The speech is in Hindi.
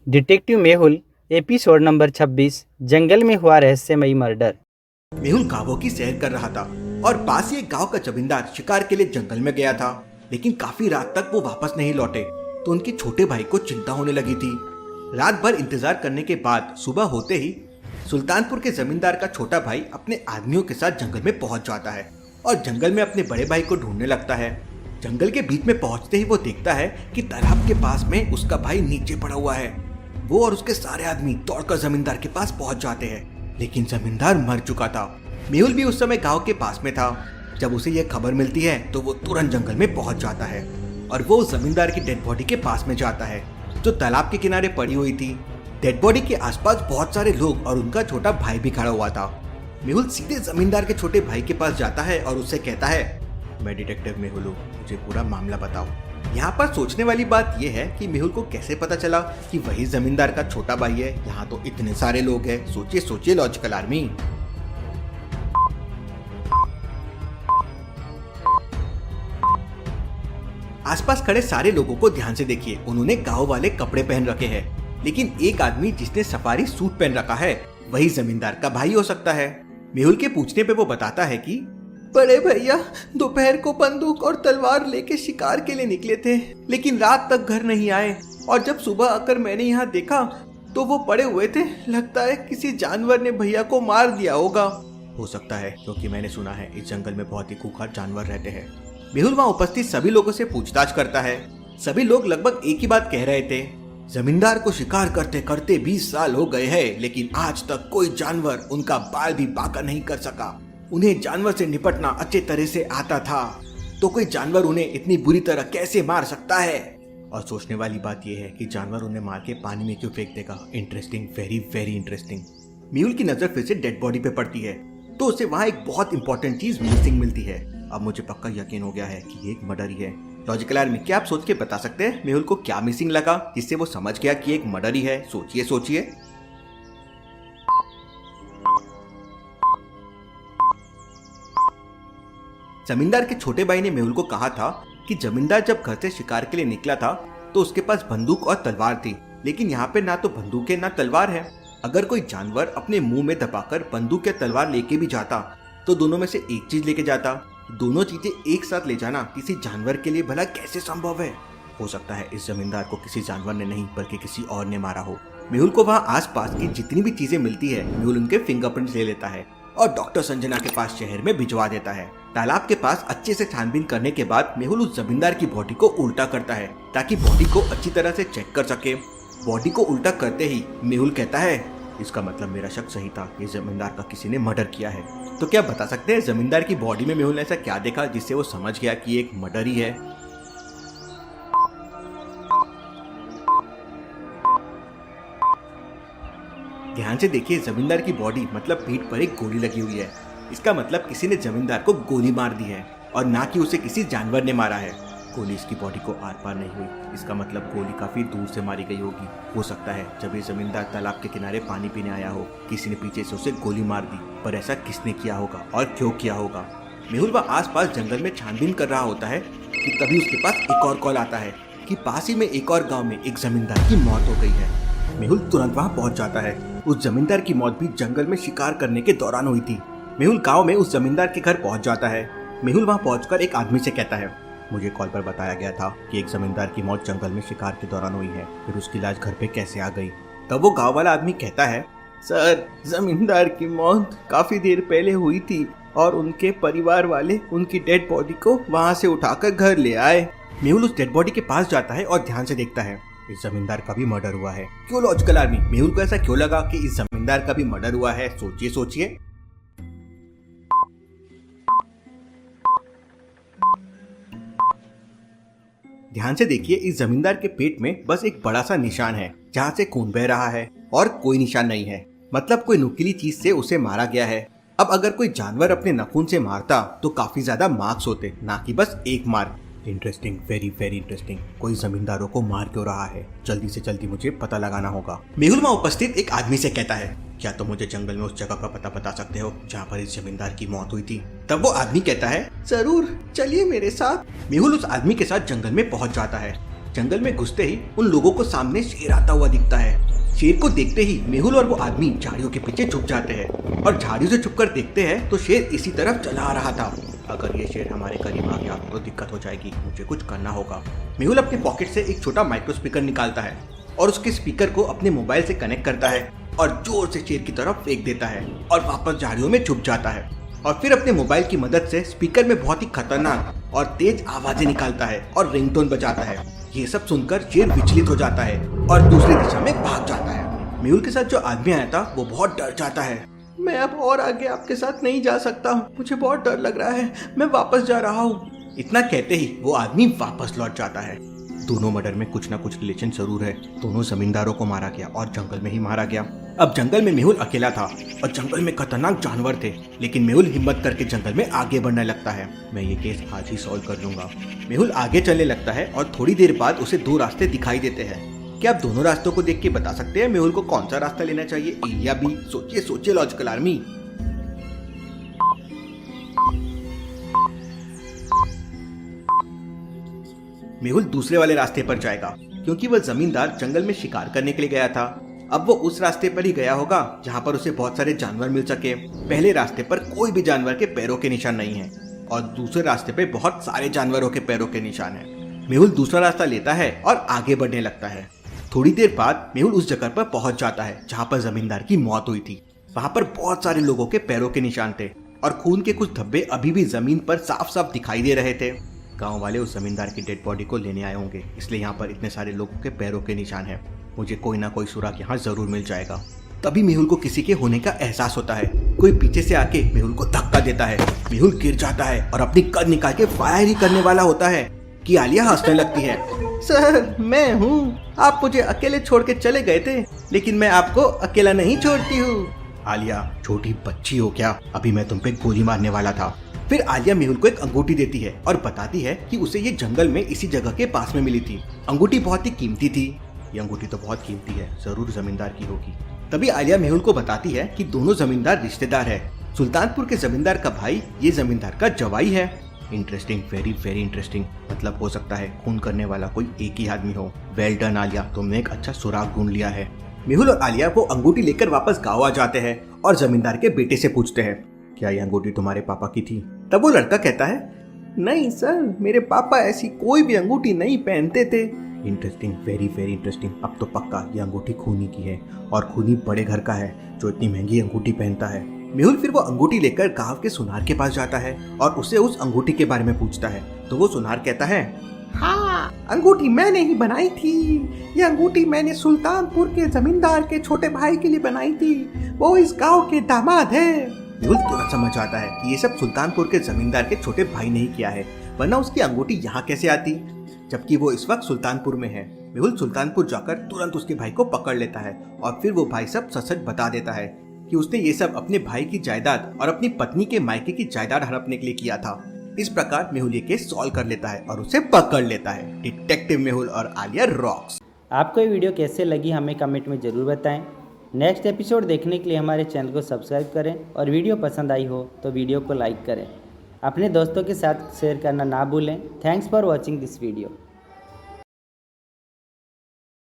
डिटेक्टिव मेहुल, एपिसोड नंबर 26, जंगल में हुआ रहस्यमयी मर्डर। मेहुल गांवों की सैर कर रहा था और पास ही एक गांव का जमींदार शिकार के लिए जंगल में गया था, लेकिन काफी रात तक वो वापस नहीं लौटे तो उनके छोटे भाई को चिंता होने लगी थी। रात भर इंतजार करने के बाद सुबह होते ही सुल्तानपुर के जमींदार का छोटा भाई अपने आदमियों के साथ जंगल में पहुंच जाता है और जंगल में अपने बड़े भाई को ढूंढने लगता है। जंगल के बीच में पहुंचते ही वो देखता है कि तालाब के पास में उसका भाई नीचे पड़ा हुआ है। वो और उसके सारे आदमी दौड़कर जमींदार के पास पहुंच जाते हैं, लेकिन जमींदार मर चुका था। मेहुल भी उस समय गांव के पास में था। जब उसे यह खबर मिलती है तो वो तुरंत जंगल में पहुंच जाता है और वो उस जमींदार की डेड बॉडी के पास में जाता है जो तालाब के किनारे पड़ी हुई थी। डेड बॉडी के आसपास बहुत सारे लोग और उनका छोटा भाई भी खड़ा हुआ था। मेहुल सीधे जमींदार के छोटे भाई के पास जाता है और उससे कहता है, मैं डिटेक्टिव मेहुल हूँ, मुझे पूरा मामला बताओ। यहाँ पर सोचने वाली बात यह है कि मेहुल को कैसे पता चला कि वही जमींदार का छोटा भाई है। यहाँ तो इतने सारे लोग हैं, सोचिए सोचिए लॉजिकल आर्मी। आसपास खड़े सारे लोगों को ध्यान से देखिए, उन्होंने गांव वाले कपड़े पहन रखे हैं, लेकिन एक आदमी जिसने सफारी सूट पहन रखा है वही जमींदार का भाई हो सकता है। मेहुल के पूछने पे वो बताता है कि बड़े भैया दोपहर को बंदूक और तलवार लेके शिकार के लिए निकले थे, लेकिन रात तक घर नहीं आए और जब सुबह आकर मैंने यहाँ देखा तो वो पड़े हुए थे। लगता है किसी जानवर ने भैया को मार दिया होगा। हो सकता है, क्योंकि मैंने सुना है इस जंगल में बहुत ही खूंखार जानवर रहते हैं। मेहुल वहाँ उपस्थित सभी लोगों से पूछताछ करता है। सभी लोग लगभग एक ही बात कह रहे थे, जमींदार को शिकार करते करते 20 साल हो गए हैं, लेकिन आज तक कोई जानवर उनका बाल भी बांका नहीं कर सका। उन्हें जानवर से निपटना अच्छे तरह से आता था, तो कोई जानवर उन्हें इतनी बुरी तरह कैसे मार सकता है। और सोचने वाली बात यह है कि जानवर उन्हें मार के पानी में क्यों फेंक देगा। Interesting, very very interesting. Mehul की नजर फिर से डेड बॉडी पे पड़ती है तो उसे वहाँ एक बहुत इंपॉर्टेंट चीज मिसिंग मिलती है। अब मुझे पक्का यकीन हो गया है कि ये एक मर्डर ही है। लॉजिकल आर्मी, क्या आप सोच के बता सकते हैं मेहुल को क्या मिसिंग लगा जिससे वो समझ गया कि एक मर्डर ही है? सोचिए सोचिए। जमींदार के छोटे भाई ने मेहुल को कहा था कि जमींदार जब घर से शिकार के लिए निकला था तो उसके पास बंदूक और तलवार थी, लेकिन यहाँ पे ना तो बंदूक है ना तलवार है। अगर कोई जानवर अपने मुंह में दबाकर बंदूक या तलवार लेके भी जाता तो दोनों में से एक चीज लेके जाता। दोनों चीजें एक साथ ले जाना किसी जानवर के लिए भला कैसे संभव है? हो सकता है इस जमींदार को किसी जानवर ने नहीं बल्कि किसी और ने मारा हो। मेहुल को वहाँ आसपास की जितनी भी चीजें मिलती है मेहुल उनके फिंगरप्रिंट्स ले लेता है और डॉक्टर संजना के पास शहर में भिजवा देता है। तालाब के पास अच्छे से छानबीन करने के बाद मेहुल उस जमींदार की बॉडी को उल्टा करता है ताकि बॉडी को अच्छी तरह से चेक कर सके। बॉडी को उल्टा करते ही मेहुल कहता है, इसका मतलब मेरा शक सही था, ये जमींदार का किसी ने मर्डर किया है। तो क्या बता सकते हैं जमींदार की बॉडी में मेहुल ने ऐसा क्या देखा जिससे वो समझ गया कि एक मर्डर ही है? ध्यान से देखिए, जमींदार की बॉडी मतलब पीठ पर एक गोली लगी हुई है। इसका मतलब किसी ने जमींदार को गोली मार दी है और ना कि उसे किसी जानवर ने मारा है। गोली इसकी बॉडी को आर पार नहीं हुई, इसका मतलब गोली काफी दूर से मारी गई होगी। हो सकता है जब ये जमींदार तालाब के किनारे पानी पीने आया हो किसी ने पीछे से उसे गोली मार दी, पर ऐसा किसने किया होगा और क्यों किया होगा? मेहुल वह आसपास जंगल में छानबीन कर रहा होता है कि तभी उसके पास एक और कॉल आता है कि पास ही में एक और गाँव में एक जमींदार की मौत हो गई है। मेहुल तुरंत वहाँ पहुँच जाता है। उस जमींदार की मौत भी जंगल में शिकार करने के दौरान हुई थी। मेहुल गांव में उस जमींदार के घर पहुंच जाता है। मेहुल वहां पहुंचकर एक आदमी से कहता है, मुझे कॉल पर बताया गया था कि एक जमींदार की मौत जंगल में शिकार के दौरान हुई है, फिर उसकी लाश घर पे कैसे आ गई? तब वो गांव वाला आदमी कहता है, सर जमींदार की मौत काफी देर पहले हुई थी और उनके परिवार वाले उनकी डेड बॉडी को वहाँ से उठाकर घर ले आए। मेहुल उस डेड बॉडी के पास जाता है और ध्यान से देखता है, इस जमींदार का भी मर्डर हुआ है। क्यों लॉजिकल आर्मी, मेहुल को ऐसा क्यों लगा कि इस जमींदार का भी मर्डर हुआ है? सोचिए सोचिए। ध्यान से देखिए, इस जमींदार के पेट में बस एक बड़ा सा निशान है जहाँ से खून बह रहा है और कोई निशान नहीं है। मतलब कोई नुकीली चीज से उसे मारा गया है। अब अगर कोई जानवर अपने नाखून से मारता तो काफी ज्यादा मार्क्स होते, ना कि बस एक mark. Interesting, very very interesting. कोई जमींदारों को मार क्यों रहा है? जल्दी से जल्दी मुझे पता लगाना होगा। मेहुल वहाँ उपस्थित एक आदमी से कहता है, क्या तुम मुझे जंगल में उस जगह का पता बता सकते हो जहाँ पर इस जमींदार की मौत हुई थी? तब वो आदमी कहता है, जरूर, चलिए मेरे साथ। मेहुल उस आदमी के साथ जंगल में पहुंच जाता है जंगल में घुसते ही उन लोगों को सामने शेर आता हुआ दिखता है। शेर को देखते ही मेहुल और वो आदमी झाड़ियों के पीछे छुप जाते हैं और झाड़ियों से छुपकर देखते हैं तो शेर इसी तरफ चला आ रहा था। अगर ये शेर हमारे करीब आ गया तो दिक्कत हो जाएगी, मुझे कुछ करना होगा। मेहुल अपने पॉकेट से एक छोटा माइक्रो स्पीकर निकालता है और उसके स्पीकर को अपने मोबाइल से कनेक्ट करता है और जोर से शेर की तरफ फेंक देता है और वापस झाड़ियों में छुप जाता है। और फिर अपने मोबाइल की मदद से स्पीकर में बहुत ही खतरनाक और तेज आवाजें निकालता है और रिंगटोन बजाता है। ये सब सुनकर शेर विचलित हो जाता है और दूसरी दिशा में भाग जाता है। मेहुल के साथ जो आदमी आया था वो बहुत डर जाता है। मैं अब और आगे आपके साथ नहीं जा सकता हूँ, मुझे बहुत डर लग रहा है, मैं वापस जा रहा हूँ। इतना कहते ही वो आदमी वापस लौट जाता है। दोनों मर्डर में कुछ ना कुछ रिलेशन जरूर है। दोनों जमींदारों को मारा गया और जंगल में ही मारा गया। अब जंगल में मेहुल अकेला था और जंगल में खतरनाक जानवर थे, लेकिन मेहुल हिम्मत करके जंगल में आगे बढ़ने लगता है। मैं ये केस आज ही सॉल्व कर लूंगा। मेहुल आगे चलने लगता है और थोड़ी देर बाद उसे दो रास्ते दिखाई देते हैं। क्या आप दोनों रास्तों को देख के बता सकते हैं मेहुल को कौन सा रास्ता लेना चाहिए, ए या बी? सोचिए सोचिए लॉजिकल आर्मी। मेहुल दूसरे वाले रास्ते पर जाएगा क्योंकि वह जमींदार जंगल में शिकार करने के लिए गया था। अब वो उस रास्ते पर ही गया होगा जहाँ पर उसे बहुत सारे जानवर मिल सके। पहले रास्ते पर कोई भी जानवर के पैरों के निशान नहीं है और दूसरे रास्ते पे बहुत सारे जानवरों के पैरों के निशान है। मेहुल दूसरा रास्ता लेता है और आगे बढ़ने लगता है। थोड़ी देर बाद मेहुल उस जगह पर पहुंच जाता है जहाँ पर जमींदार की मौत हुई थी। वहाँ पर बहुत सारे लोगों के पैरों के निशान थे और खून के कुछ धब्बे अभी भी जमीन पर साफ साफ दिखाई दे रहे थे। गांव वाले उस जमींदार की डेड बॉडी को लेने आए होंगे, इसलिए यहाँ पर इतने सारे लोगों के पैरों के निशान हैं। मुझे कोई ना कोई सुराग यहाँ जरूर मिल जाएगा। तभी मेहुल को किसी के होने का एहसास होता है। कोई पीछे से आके मेहुल को धक्का देता है। मेहुल गिर जाता है और अपनी कद निकाल के फायर ही करने वाला होता है कि आलिया हंसने लगती है। सर, मैं हूँ। आप मुझे अकेले छोड़ के चले गए थे, लेकिन मैं आपको अकेला नहीं छोड़ती हूँ। आलिया, छोटी बच्ची हो क्या? अभी मैं तुम पे गोली मारने वाला था। फिर आलिया मेहुल को एक अंगूठी देती है और बताती है कि उसे ये जंगल में इसी जगह के पास में मिली थी। अंगूठी बहुत ही कीमती थी। ये अंगूठी तो बहुत कीमती है, जरूर जमींदार की होगी। तभी आलिया मेहुल को बताती है कि दोनों जमींदार रिश्तेदार है। सुल्तानपुर के जमींदार का भाई ये जमींदार का जवाई है। Interesting, very very interesting. मतलब हो सकता है खून करने वाला कोई एक ही आदमी हो। वेल डन आलिया, तुमने एक अच्छा सुराग ढूंढ लिया है। मेहुल और आलिया वो अंगूठी लेकर वापस गाँव आ जाते हैं और जमींदार के बेटे से पूछते हैं, क्या ये अंगूठी तुम्हारे पापा की थी? तब वो लड़का कहता है, नहीं सर, मेरे पापा ऐसी कोई भी अंगूठी नहीं पहनते थे। Interesting, very very interesting. अब तो पक्का ये अंगूठी खूनी की है और खूनी बड़े घर का है जो इतनी महंगी अंगूठी पहनता है। मेहुल फिर वो अंगूठी लेकर गांव के सुनार के पास जाता है और उससे उस अंगूठी के बारे में पूछता है। तो वो सुनार कहता है, हाँ, अंगूठी मैंने ही बनाई थी। ये अंगूठी मैंने सुल्तानपुर के जमींदार के छोटे भाई के लिए बनाई थी। वो इस गाँव के दामाद है। मेहुल तुरंत समझ आता है कि ये सब सुल्तानपुर के जमींदार के छोटे भाई ने ही किया है, वरना उसकी अंगूठी यहाँ कैसे आती, जबकि वो इस वक्त सुल्तानपुर में है। मेहुल सुल्तानपुर जाकर तुरंत उसके भाई को पकड़ लेता है और फिर वो भाई सब सच बता देता है कि उसने ये सब अपने भाई की जायदाद और अपनी पत्नी के मायके की जायदाद हड़पने के लिए किया था। इस प्रकार मेहुल ये केस सॉल्व कर लेता है और उसे पकड़ लेता है। डिटेक्टिव मेहुल और आलिया रॉक्स। आपको ये वीडियो कैसे लगी हमें कमेंट में ज़रूर बताएं। नेक्स्ट एपिसोड देखने के लिए हमारे चैनल को सब्सक्राइब करें और वीडियो पसंद आई हो तो वीडियो को लाइक करें। अपने दोस्तों के साथ शेयर करना ना भूलें। Thanks for watching this video.